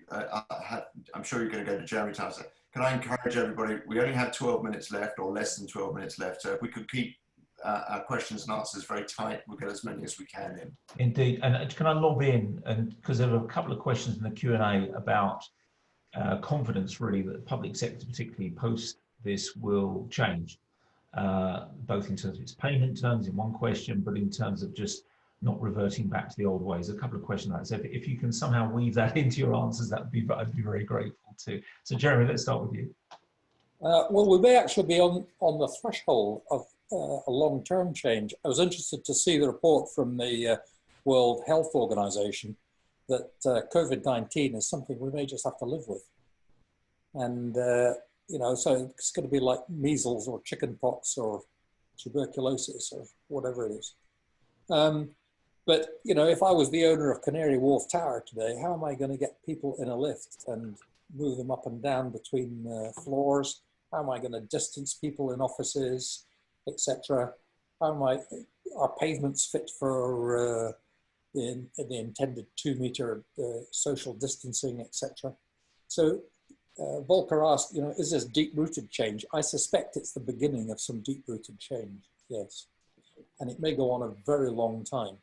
I'm sure you're going to go to Jeremy Tyler. Can I encourage everybody? We only have 12 minutes left, or less than 12 minutes left. So if we could keep our questions and answers very tight, we'll get as many as we can in. Indeed, and can I lob in, and because there were a couple of questions in the Q&A about confidence, really, that the public sector, particularly post this, will change, both in terms of its payment terms in one question, but in terms of just not reverting back to the old ways. A couple of questions like that. So if you can somehow weave that into your answers, I'd be very grateful too. So Jeremy, let's start with you. Well, we may actually be on the threshold of a long-term change. I was interested to see the report from the World Health Organization that COVID-19 is something we may just have to live with. And, so it's going to be like measles or chickenpox or tuberculosis or whatever it is. But, if I was the owner of Canary Wharf Tower today, how am I going to get people in a lift and move them up and down between floors? How am I going to distance people in offices, etc.? Are pavements fit for the intended 2-meter social distancing, etc.? So Volker asked, is this deep-rooted change? I suspect it's the beginning of some deep-rooted change, yes. And it may go on a very long time.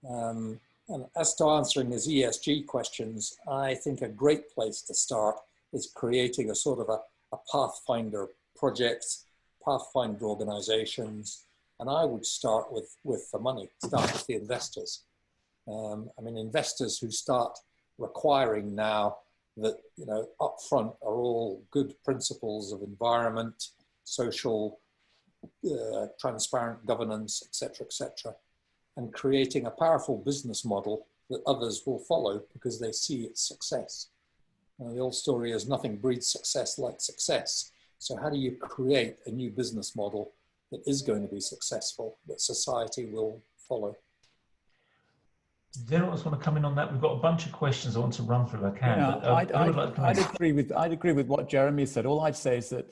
And as to answering his ESG questions, I think a great place to start is creating a sort of a pathfinder project, pathfinder organizations, and I would start with the money, start with the investors. Investors who start requiring now that, upfront are all good principles of environment, social, transparent governance, etc., and creating a powerful business model that others will follow because they see its success. The old story is nothing breeds success like success. So how do you create a new business model that is going to be successful, that society will follow. Does anyone else want to come in on that? We've got a bunch of questions I want to run through if I can. Yeah, but, I'd agree with what Jeremy said. All I'd say is that,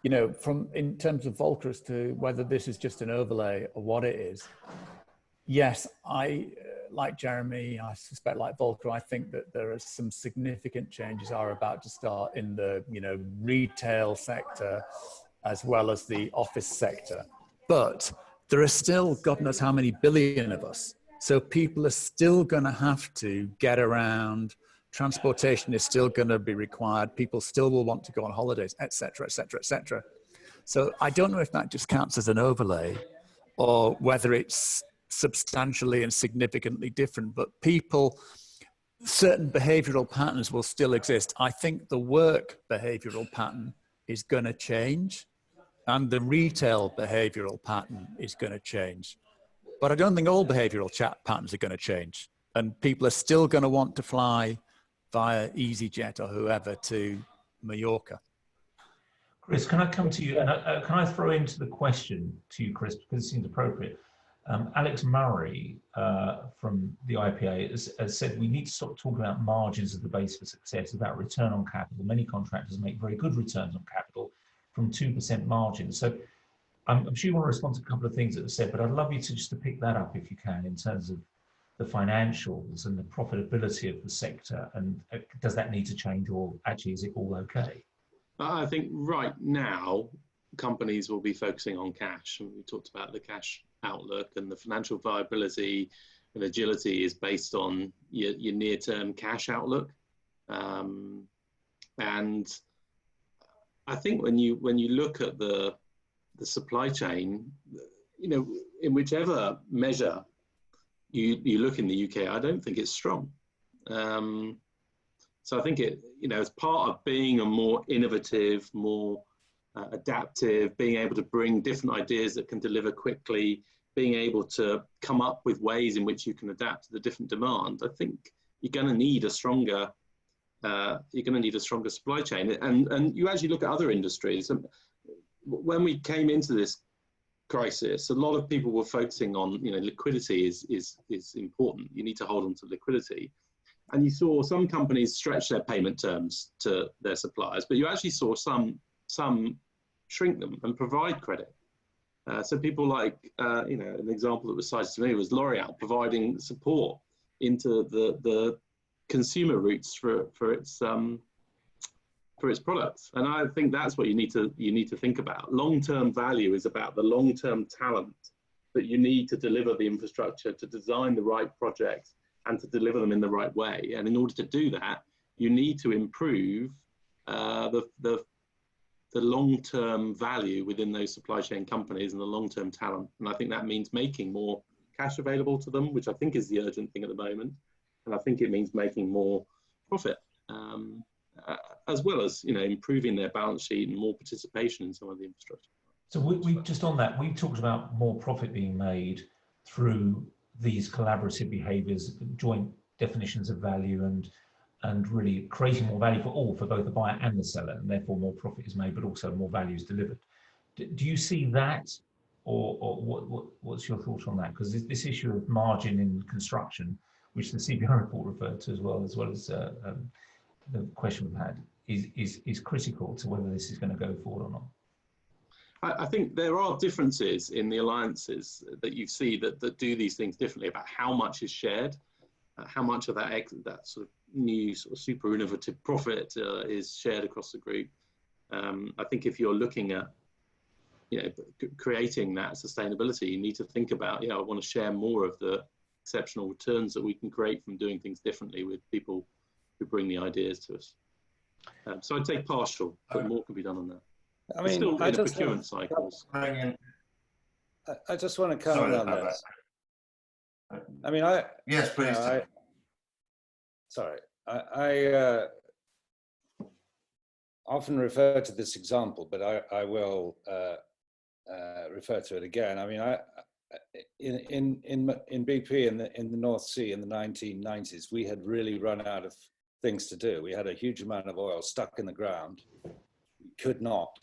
you know, in terms of Volcker as to whether this is just an overlay or what it is, yes, like Jeremy, I suspect like Volcker, I think that there are some significant changes are about to start in the, you know, retail sector as well as the office sector. But there are still God knows how many billion of us. So people are still going to have to get around. Transportation is still going to be required. People still will want to go on holidays, et cetera, et cetera, et cetera. So I don't know if that just counts as an overlay or whether it's substantially and significantly different, but certain behavioral patterns will still exist. I think the work behavioral pattern is going to change and the retail behavioral pattern is going to change. But I don't think all behavioral patterns are going to change. And people are still going to want to fly via EasyJet or whoever to Mallorca. Chris, can I come to you? And can I throw into the question to you, Chris, because it seems appropriate. Alex Murray from the IPA has said we need to stop talking about margins as the base for success, about return on capital. Many contractors make very good returns on capital from 2% margins. So I'm sure you want to respond to a couple of things that are said, but I'd love you to just to pick that up if you can in terms of the financials and the profitability of the sector. And does that need to change, or actually is it all okay? I think right now companies will be focusing on cash. And we talked about the cash outlook, and the financial viability and agility is based on your near-term cash outlook. And I think when you look at the supply chain, you know, in whichever measure you look in the UK, I don't think it's strong. So I think it, you know, as part of being a more innovative, more adaptive, being able to bring different ideas that can deliver quickly, being able to come up with ways in which you can adapt to the different demand, I think you're going to need a stronger supply chain. And you actually look at other industries. When we came into this crisis, a lot of people were focusing on, you know, liquidity is important. You need to hold on to liquidity. And you saw some companies stretch their payment terms to their suppliers, but you actually saw some shrink them and provide credit. So people like, you know, an example that was cited to me was L'Oreal providing support into the consumer routes for its products. And I think that's what you need to think about. Long-term value is about the long-term talent that you need to deliver the infrastructure, to design the right projects, and to deliver them in the right way. And in order to do that, you need to improve the long-term value within those supply chain companies and the long-term talent. And I think that means making more cash available to them, which I think is the urgent thing at the moment. And I think it means making more profit, as well as, you know, improving their balance sheet and more participation in some of the infrastructure. So we just on that, we talked about more profit being made through these collaborative behaviours, joint definitions of value, and really creating more value for all, for both the buyer and the seller, and therefore more profit is made, but also more value is delivered. Do you see that, or what's your thought on that? Because this issue of margin in construction, which the CBI report referred to as well as the question we've had, is critical to whether this is going to go forward or not. I think there are differences in the alliances that you see that do these things differently, about how much is shared, how much of that sort of new sort of super innovative profit is shared across the group. I think if you're looking at, you know, creating that sustainability, you need to think about, you know, I want to share more of the exceptional returns that we can create from doing things differently with people who bring the ideas to us. So I'd say partial, but more can be done on that. I mean, still in the procurement cycles. I just want to comment on this. I mean, yes, please. I often refer to this example, but I will refer to it again. I mean, in BP in the North Sea in the 1990s, we had really run out of things to do. We had a huge amount of oil stuck in the ground. We could not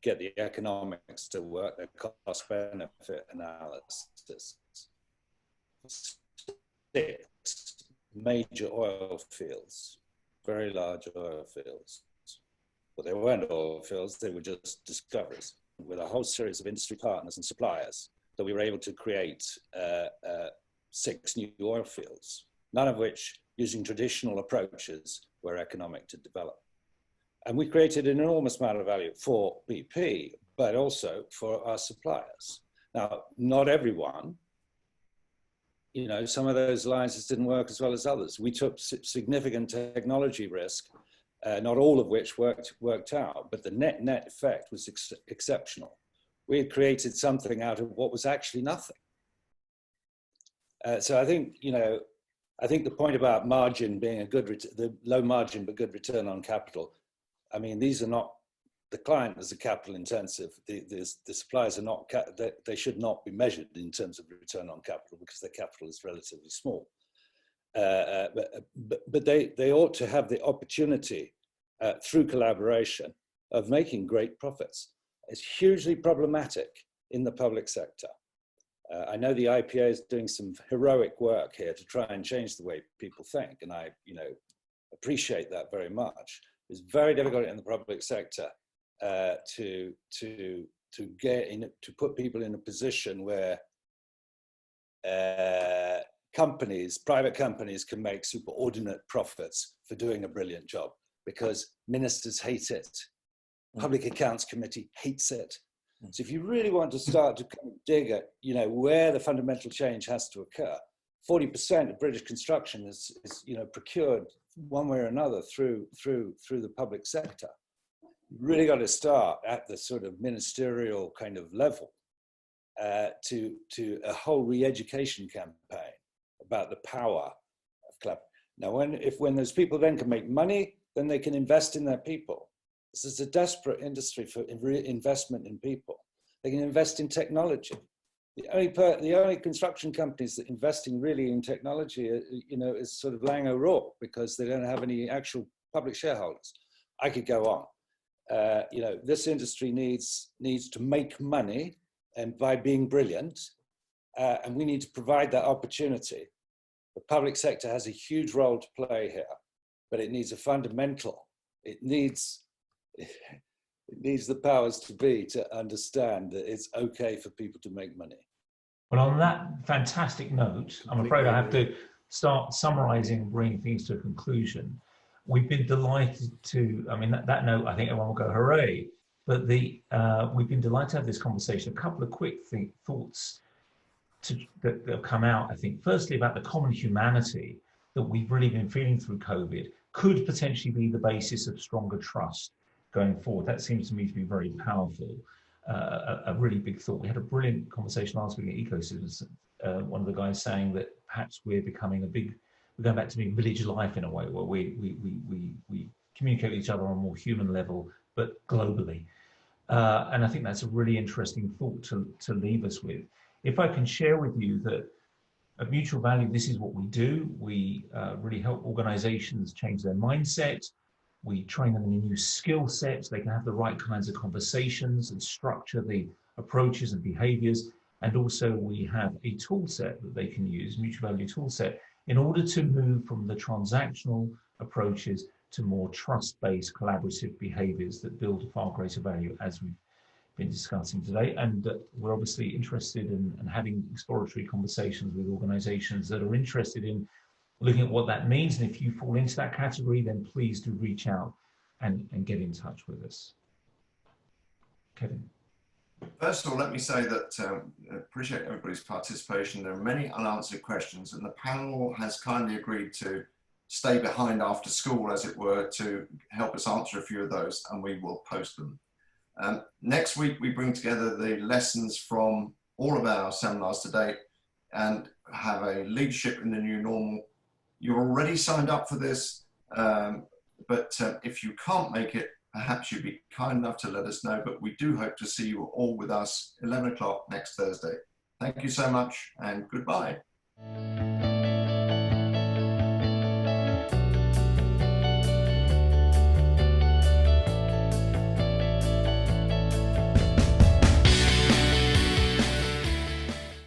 get the economics to work, the cost benefit analysis. 6 major oil fields, very large oil fields. But they weren't oil fields, they were just discoveries with a whole series of industry partners and suppliers that we were able to create 6 new oil fields, none of which, using traditional approaches, were economic to develop. And we created an enormous amount of value for BP, but also for our suppliers. Now, not everyone, you know, some of those alliances didn't work as well as others. We took significant technology risk, not all of which worked out, but the net effect was exceptional. We had created something out of what was actually nothing. So I think, you know, I think the point about margin being a good, the low margin but good return on capital, I mean, these are not, the client is a capital intensive, the suppliers are not, they should not be measured in terms of return on capital because their capital is relatively small. But they ought to have the opportunity through collaboration of making great profits. It's hugely problematic in the public sector. I know the IPA is doing some heroic work here to try and change the way people think, and I, you know, appreciate that very much. It's very difficult in the public sector to get in, to put people in a position where companies, private companies, can make superordinate profits for doing a brilliant job because ministers hate it. Public Accounts Committee hates it. So if you really want to start to kind of dig at, you know, where the fundamental change has to occur, 40% of British construction is you know, procured one way or another through the public sector. You really got to start at the sort of ministerial kind of level to a whole re-education campaign about the power of collaboration. Now, when those people then can make money, then they can invest in their people. This is a desperate industry for investment in people. They can invest in technology. The only construction companies that investing really in technology, you know, is sort of Lang O'Rourke because they don't have any actual public shareholders. I could go on. You know, this industry needs to make money, and by being brilliant, and we need to provide that opportunity. The public sector has a huge role to play here, but it needs a fundamental. It needs the powers to be to understand that it's okay for people to make money. Well, on that fantastic note, I'm afraid I have to start summarizing and bringing things to a conclusion. We've been delighted to, I mean, that note, I think everyone will go hooray, but we've been delighted to have this conversation. A couple of quick thoughts that have come out, I think. Firstly, about the common humanity that we've really been feeling through COVID could potentially be the basis of stronger trust going forward. That seems to me to be very powerful, a really big thought. We had a brilliant conversation last week at Ecosystems. One of the guys saying that perhaps we're becoming we're going back to being village life in a way, where we communicate with each other on a more human level, but globally. And I think that's a really interesting thought to leave us with. If I can share with you that at Mutual Value, this is what we do. We really help organizations change their mindset. We train them in new skill sets. They can have the right kinds of conversations and structure the approaches and behaviors. And also we have a tool set that they can use, Mutual Value tool set, in order to move from the transactional approaches to more trust-based collaborative behaviors that build far greater value, as we've been discussing today. And we're obviously interested in having exploratory conversations with organizations that are interested in looking at what that means. And if you fall into that category, then please do reach out and get in touch with us. Kevin. First of all, let me say that I appreciate everybody's participation. There are many unanswered questions, and the panel has kindly agreed to stay behind after school, as it were, to help us answer a few of those, and we will post them. Next week, we bring together the lessons from all of our seminars to date and have a leadership in the new normal. You're already signed up for this, but if you can't make it, perhaps you'd be kind enough to let us know, but we do hope to see you all with us 11 o'clock next Thursday. Thank you so much and goodbye.